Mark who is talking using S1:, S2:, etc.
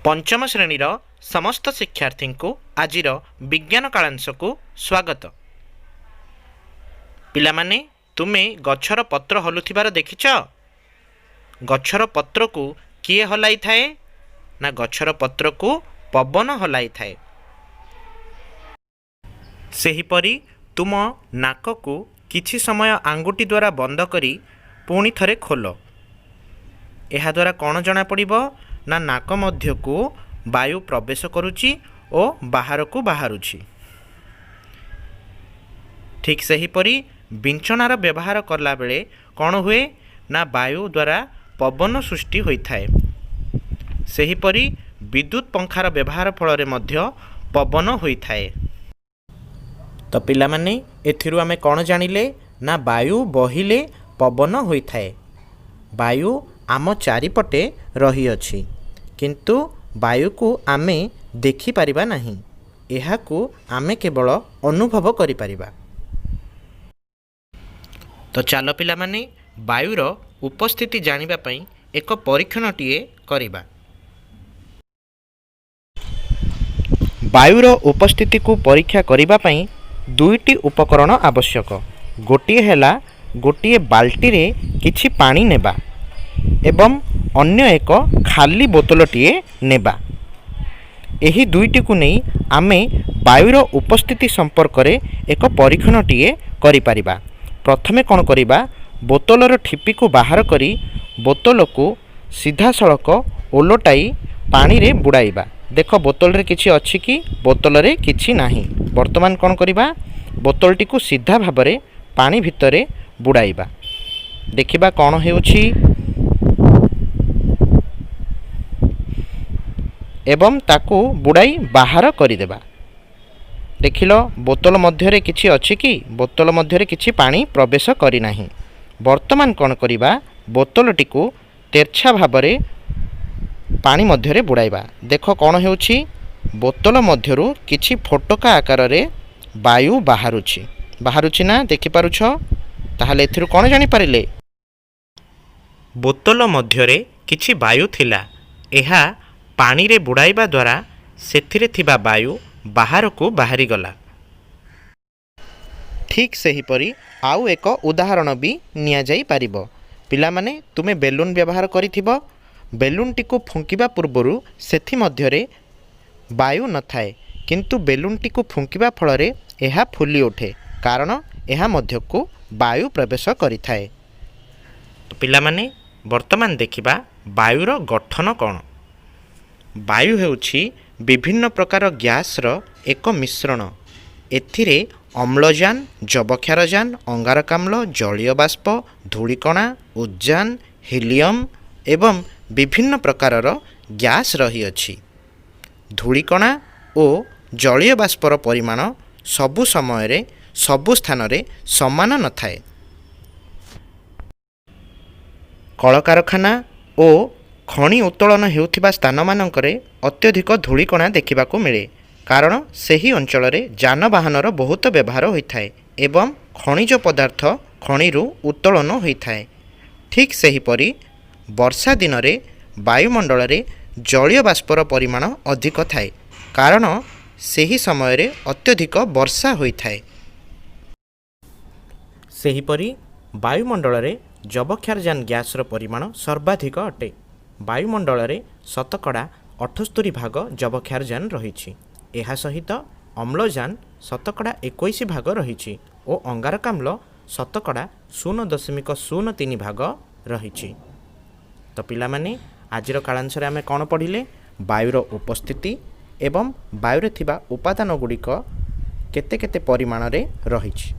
S1: पंचम श्रेणीर समस्त शिक्षार्थी को आजिर विज्ञान कालांश को स्वागत। पिलामाने तुमे गछर पत्र हलुथिबार देखिछ? गछर पत्र को किए हलाई थाए ना गछर पत्र को पवन हलाई थाए। सेहीपरि तुम नाक को किछि समय आंगुठी द्वारा बंद करी पुणी थरे खोल। एहा द्वारा कौन जना पड़िबो ना नाक मध्य को वायु प्रवेश करुची और बाहर को बाहरुची। ठीक सेहीपरि विंचनार व्यवहार करला बेले कौन हुए ना वायु द्वारा पवन सृष्टि होइथाए। सेहीपरि विद्युत पंखार व्यवहार फल मध्य पवन होइथाए। तो पिला माने एथिरु आमे कौन जानिले ना वायु बहिले पवन होइथाए। वायु आम चारिपटे रही अछि किंतु वायु को आमे देखि परिबा नहीं। एहा को आमे केवल अनुभव करि परिबा। तो चलो पिला माने वायुर उपस्थिति जानिबा पई एक परीक्षणटीए करिबा। वायुर उपस्थिति को परीक्षा करिबा पई दुईटी उपकरण आवश्यक। गोटिए हैला गोटिए बाल्टी रे किछि पानी नेबा एवं अन्य एक खाली बोतलटीए नेबा। एही दुईटी को नहीं आमे वायुर उपस्थिति संपर्क रे एक परीक्षणटीए करि परिबा। प्रथमे कौन करिबा, बोतलर ठिपी को बाहर करी बोतल को सीधा सड़क ओलटाई पानी रे बुड़ाइबा। देख बोतल रे किछि अछि कि बोतल रे किछि नाही। वर्तमान कौन करिबा, बोतलटी को सीधा भाबरे पानी भितरे बुड़ाइबा। देखिबा कौन हेउछि एवं ताकू बुड़ाई बाहर करदेबा। देखिल बोतल मध्यरे किछि अछि कि बोतल मध्यरे किछि पानी प्रवेश करि नाही। वर्तमान कौन करिबा, बोतलटी को तेरछा भाबरे पानी मध्यरे बुड़ाइबा। देख कौन हेउछि, बोतल मध्यरु किछि फोटका आकार रे वायु बाहरुछि ना देखि पारुछ। ताहाले एथिरु कौन जानि पारिले, बोतल मध्यरे किछि वायु थिला। एहा पानी रे बुड़ाइबा द्वारा सेथिरे थिबा वायु बाहर को बाहरी गला। ठीक सेहीपरि आउ एक उदाहरण भी निया जाई पारिबो। पिला माने तुमे बेलून व्यवहार करिथिबो। बेलूनटी को फुंकिबा पूर्वरु सेथि मध्यरे वायु न थाए किंतु बेलूनटी को फुंकिबा फल रे एहा फुली उठे कारण एहा मध्य को वायु प्रवेश करिथाए। तो पिला माने वर्तमान देखिबा वायुर गठन कौन। वायु हेउछि विभिन्न प्रकार गैस रो एक मिश्रण। एथिरे अम्लजान, जबक्षारजान, अंगारकाम्ल, जलीय बाष्प, धूलिकणा, उद्जान, हीलियम एवं विभिन्न प्रकारर गैस रही अछि। धूलिकणा और जलीय बाष्पर परिमाण सबु समय रे सबु स्थान रे समान न थाए। कलकारखाना और खनि उत्तोलन हेउथिबा स्थान मानकरे अत्यधिक धूलिकणा देखिबाकू मिले कारण सेही अंचल रे जानवाहनर बहुत व्यवहार होइथाए एवं खनिज पदार्थ खनिरु उत्तोलन होइथाए। ठीक सेहीपरि वर्षा दिन रे वायुमंडल रे जलीय बाष्पर परिमाण अधिक थाए कारण सेही समय रे अत्यधिक वर्षा होइथाए। सेहीपरि वायुमंडल रे जबक्षारजान गैस रो परिमाण सर्वाधिक अटे। वायुमंडल रे शतकड़ा 78 भाग जबक्षारजान रहिछि। एहा सहित अम्लजान शतकड़ा 21 भाग रहिछि और अंगारकाम्ल शतकड़ा 0.03 भाग रहिछि। तो पिला माने आजिर कालांश रे आमे कोन पढ़िले, वायुर उपस्थिति एवं वायुरे थिबा उपादान गुड़िक केते केते परिमाण रे रहिछि।